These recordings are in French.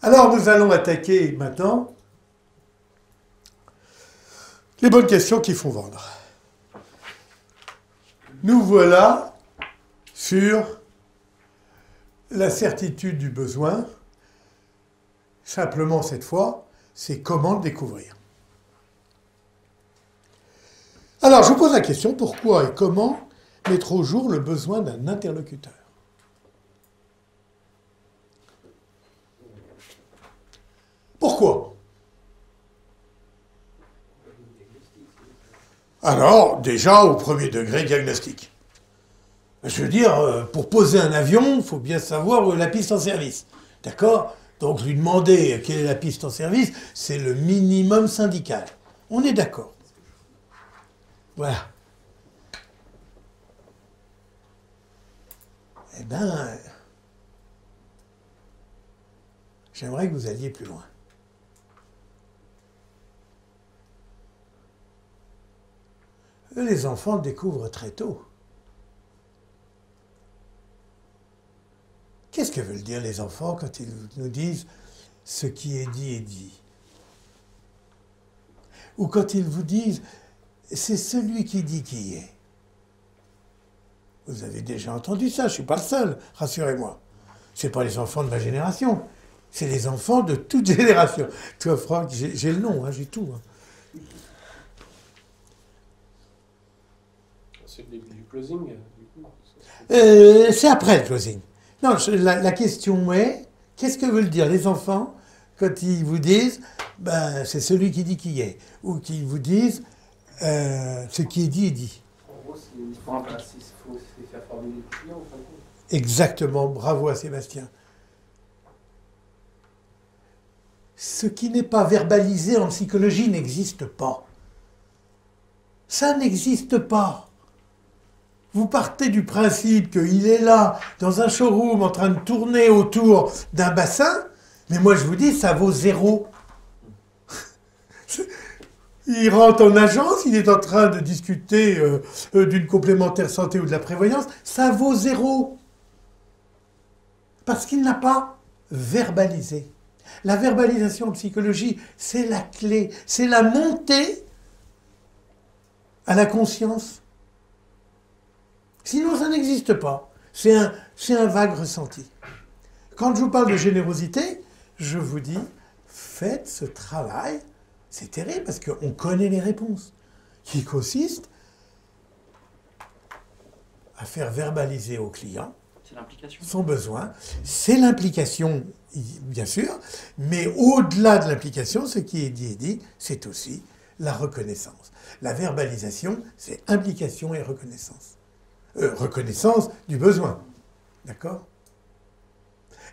Alors nous allons attaquer maintenant les bonnes questions qui font vendre. Nous voilà sur la certitude du besoin. Simplement cette fois, c'est comment le découvrir. Alors je vous pose la question, pourquoi et comment mettre au jour le besoin d'un interlocuteur? Pourquoi? Alors, déjà, au premier degré, diagnostic. Je veux dire, pour poser un avion, il faut bien savoir où est la piste en service. D'accord? Donc, lui demander quelle est la piste en service, c'est le minimum syndical. On est d'accord. Voilà. Eh bien, j'aimerais que vous alliez plus loin. Les enfants le découvrent très tôt. Qu'est-ce que veulent dire les enfants quand ils nous disent « ce qui est dit est dit » ou quand ils vous disent « c'est celui qui dit qui est ». Vous avez déjà entendu ça, je ne suis pas le seul, rassurez-moi. Ce n'est pas les enfants de ma génération, c'est les enfants de toute génération. Toi, Franck, j'ai le nom, hein, j'ai tout. Hein. C'est le début du closing, du coup. C'est après le closing. Non, la question est, qu'est-ce que veulent dire les enfants quand ils vous disent ben, c'est celui qui dit qui est, ou qu'ils vous disent ce qui est dit. En gros, il faut faire formuler le client, en fin de compte. Exactement, bravo à Sébastien. Ce qui n'est pas verbalisé en psychologie n'existe pas. Ça n'existe pas. Vous partez du principe qu'il est là, dans un showroom, en train de tourner autour d'un bassin, mais moi je vous dis, ça vaut 0. Il rentre en agence, il est en train de discuter d'une complémentaire santé ou de la prévoyance, ça vaut 0. Parce qu'il n'a pas verbalisé. La verbalisation en psychologie, c'est la clé, c'est la montée à la conscience. Sinon, ça n'existe pas. C'est un vague ressenti. Quand je vous parle de générosité, je vous dis, faites ce travail. C'est terrible parce qu'on connaît les réponses, qui consistent à faire verbaliser au client son besoin. C'est l'implication, bien sûr, mais au-delà de l'implication, ce qui est dit, c'est aussi la reconnaissance. La verbalisation, c'est implication et reconnaissance. Reconnaissance du besoin. D'accord?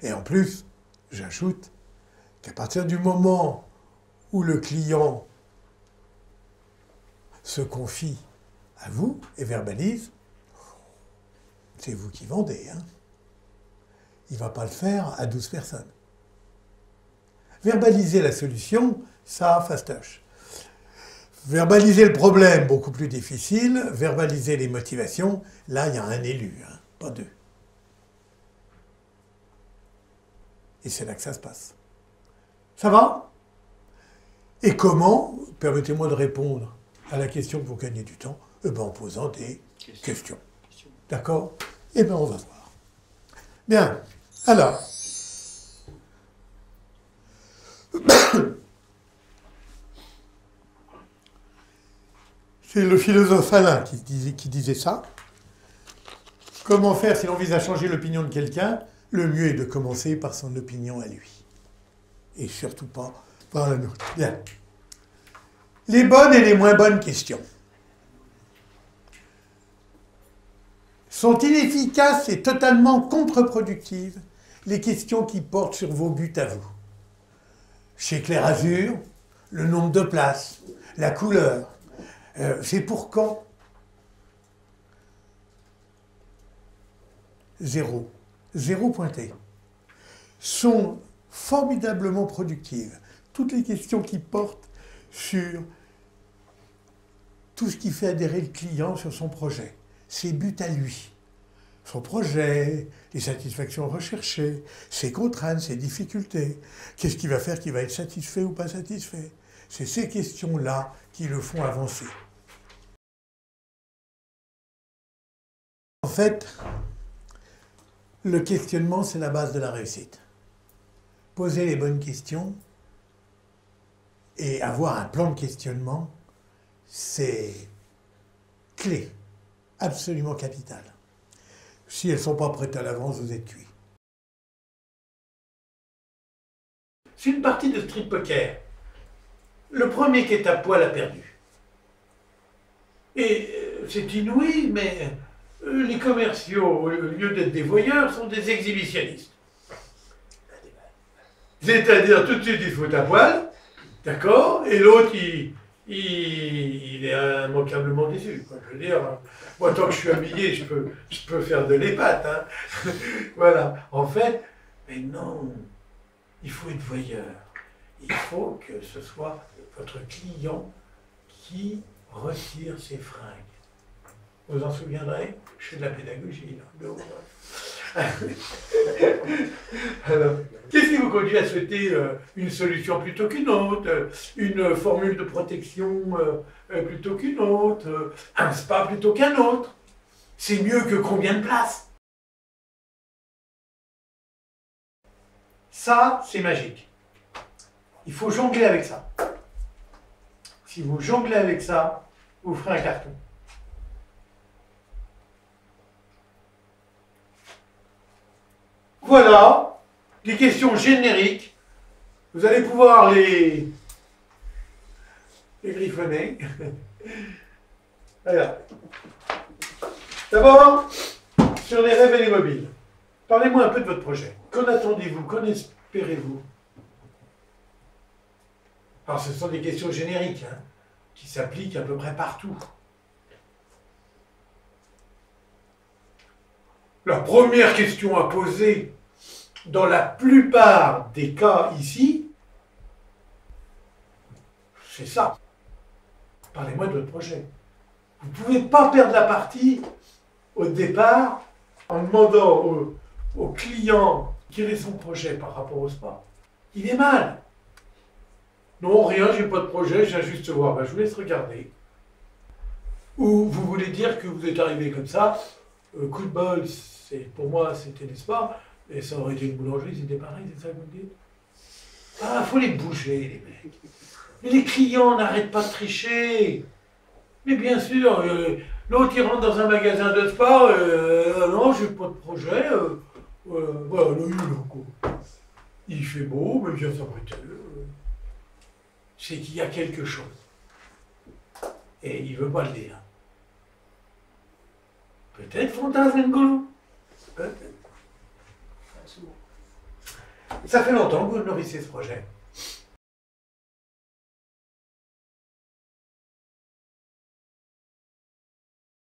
Et en plus, j'ajoute qu'à partir du moment où le client se confie à vous et verbalise, c'est vous qui vendez. Hein? Il ne va pas le faire à 12 personnes. Verbaliser la solution, ça, fastoche. Verbaliser le problème, beaucoup plus difficile. Verbaliser les motivations, là, il y a un élu, hein, pas deux. Et c'est là que ça se passe. Ça va? Et comment? Permettez-moi de répondre à la question pour gagner du temps, en posant des questions. D'accord? Eh bien, on va voir. Bien. Alors. C'est le philosophe Alain qui disait ça. Comment faire si l'on vise à changer l'opinion de quelqu'un? Le mieux est de commencer par son opinion à lui. Et surtout pas par la nôtre. Bien. Les bonnes et les moins bonnes questions. Sont inefficaces et totalement contre-productives les questions qui portent sur vos buts à vous. Chez Clair Azur, le nombre de places, la couleur, c'est pour quand? 0. 0 pointé. Sont formidablement productives toutes les questions qui portent sur tout ce qui fait adhérer le client sur son projet, ses buts à lui. Son projet, les satisfactions recherchées, ses contraintes, ses difficultés. Qu'est-ce qui va faire qu'il va être satisfait ou pas satisfait? C'est ces questions-là qui le font avancer. En fait, le questionnement, c'est la base de la réussite. Poser les bonnes questions et avoir un plan de questionnement, c'est clé, absolument capital. Si elles ne sont pas prêtes à l'avance, vous êtes cuit. C'est une partie de street poker. Le premier qui est à poil a perdu. Et c'est inouï, mais les commerciaux, au lieu d'être des voyeurs, sont des exhibitionnistes. C'est-à-dire, tout de suite, il faut à poil, d'accord, et l'autre, il est immanquablement déçu. Quoi. Je veux dire, moi, tant que je suis habillé, je peux faire de l'épate. Hein. Voilà. En fait, mais non, il faut être voyeur. Il faut que ce soit votre client qui retire ses fringues. Vous en souviendrez? Je fais de la pédagogie, là. Alors, qu'est-ce qui vous conduit à souhaiter une solution plutôt qu'une autre, une formule de protection plutôt qu'une autre, un spa plutôt qu'un autre? C'est mieux que combien de places? Ça, c'est magique. Il faut jongler avec ça. Si vous jonglez avec ça, vous ferez un carton. Voilà, les questions génériques. Vous allez pouvoir les griffonner. Voilà. D'abord, sur les rêves et les mobiles. Parlez-moi un peu de votre projet. Qu'en attendez-vous? Qu'en espérez-vous? Alors, ce sont des questions génériques, hein, qui s'appliquent à peu près partout. La première question à poser, dans la plupart des cas ici, c'est ça. Parlez-moi de votre projet. Vous ne pouvez pas perdre la partie au départ en demandant au client quel est son projet par rapport au spa. Il est mal. Non, rien, j'ai pas de projet, j'ai juste voir. Ben, je vous laisse regarder. Ou vous voulez dire que vous êtes arrivé comme ça, coup de bol, pour moi c'était des spas, et ça aurait été une boulangerie, c'était pareil, c'est ça que vous me dites? Ah, faut les bouger, les mecs. Mais les clients n'arrêtent pas de tricher. Mais bien sûr, l'autre il rentre dans un magasin de spa, non, j'ai pas de projet, voilà, il fait beau, mais bien s'abriter. C'est qu'il y a quelque chose. Et il ne veut pas le dire. Peut-être Fontaine-N'Golo. Peut-être. Ça fait longtemps que vous nourrissez ce projet.